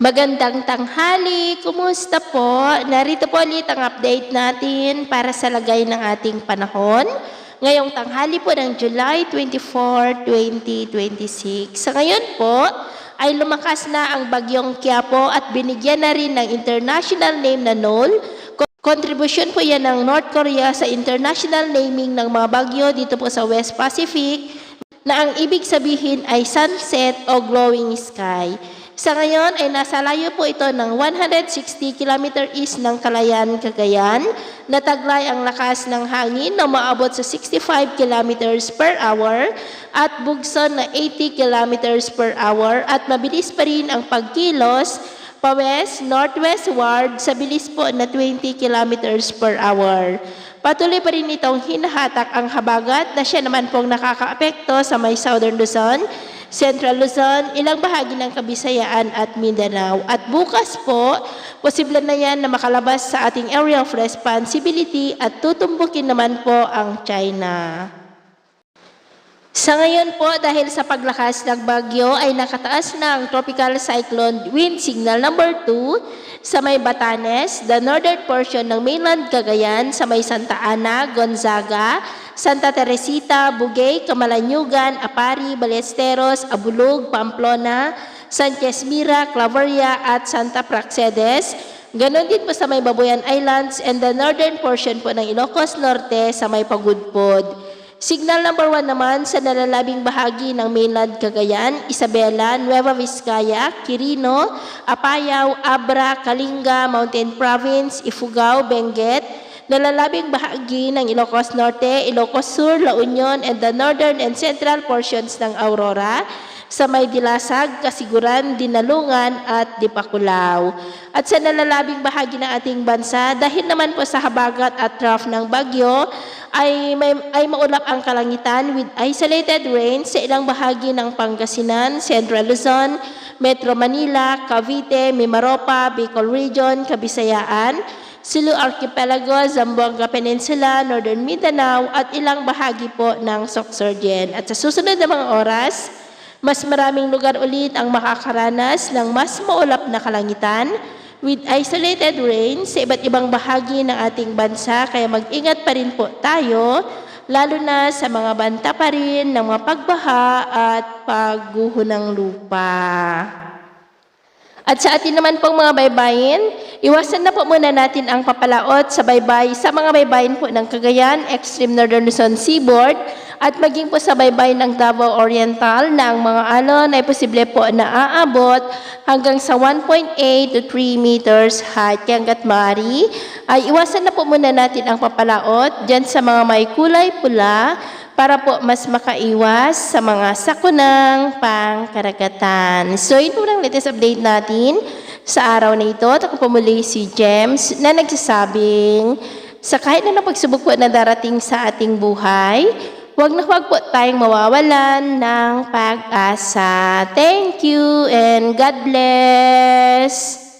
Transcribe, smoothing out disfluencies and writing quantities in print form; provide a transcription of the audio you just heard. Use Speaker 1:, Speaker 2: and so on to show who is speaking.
Speaker 1: Magandang tanghali, kumusta po? Narito po ulit ang update natin para sa lagay ng ating panahon. Ngayong tanghali po ng July 24, 2026. Sa ngayon po ay lumakas na ang bagyong Quiapo at binigyan na rin ng international name na NOL. Kontribusyon po yan ng North Korea sa international naming ng mga bagyo dito po sa West Pacific na ang ibig sabihin ay sunset o glowing sky. Sa ngayon ay nasa layo po ito ng 160 km east ng Calayan, Cagayan, na taglay ang lakas ng hangin na maabot sa 65 km per hour at bugson na 80 km per hour at mabilis pa rin ang pagkilos pa-west, northwestward sa bilis po na 20 km per hour. Patuloy pa rin itong hinahatak ang habagat na siya naman pong nakakaapekto sa may Southern Luzon, Central Luzon, ilang bahagi ng Kabisayaan at Mindanao. At bukas po, posible na yan na makalabas sa ating area of responsibility at tutumbukin naman po ang China. Sa ngayon po, dahil sa paglakas ng bagyo ay nakataas na ang tropical cyclone wind signal number 2 sa may Batanes, the northern portion ng mainland Cagayan sa may Santa Ana, Gonzaga, Santa Teresita, Bugay, Camalanyugan, Apari, Ballesteros, Abulug, Pamplona, Sanchez Mira, Claveria at Santa Praxedes. Ganon din po sa may Babuyan Islands and the northern portion po ng Ilocos Norte sa may Pagudpod. Signal number 1 naman sa nalalabing bahagi ng mainland Cagayan, Isabela, Nueva Vizcaya, Quirino, Apayao, Abra, Kalinga, Mountain Province, Ifugao, Benguet, nalalabing bahagi ng Ilocos Norte, Ilocos Sur, La Union, and the northern and central portions ng Aurora, sa may Dilasag, Kasiguran, Dinalungan, at Dipakulaw. At sa nalalabing bahagi ng ating bansa, dahil naman po sa habagat at trough ng bagyo, ay maulap ang kalangitan with isolated rain sa ilang bahagi ng Pangasinan, Central Luzon, Metro Manila, Cavite, Mimaropa, Bicol Region, Kabisayaan, Sulu Archipelago, Zamboanga Peninsula, Northern Mindanao, at ilang bahagi po ng Sorsogon. At sa susunod na mga oras, mas maraming lugar ulit ang makakaranas ng mas maulap na kalangitan with isolated rain sa iba't ibang bahagi ng ating bansa. Kaya mag-ingat pa rin po tayo, lalo na sa mga banta pa rin ng mga pagbaha at pagguho ng lupa. At sa atin naman pong mga baybayin, iwasan na po muna natin ang papalaot sa baybay sa mga baybayin po ng Cagayan, Extreme Northern Luzon Seaboard, at maging po sa baybay ng Davao Oriental na ang mga alon ay posible po na aabot hanggang sa 1.8 to 3 meters height. Kaya hanggat maaari, ay iwasan na po muna natin ang papalaot dyan sa mga may kulay pula para po mas makaiwas sa mga sakunang pangkaragatan. So, yun po lang latest update natin sa araw na ito. At ako po muli si James na nagsasabing sa kahit na pagsubok po na darating sa ating buhay, huwag na huwag po tayong mawawalan ng pag-asa. Thank you and God bless!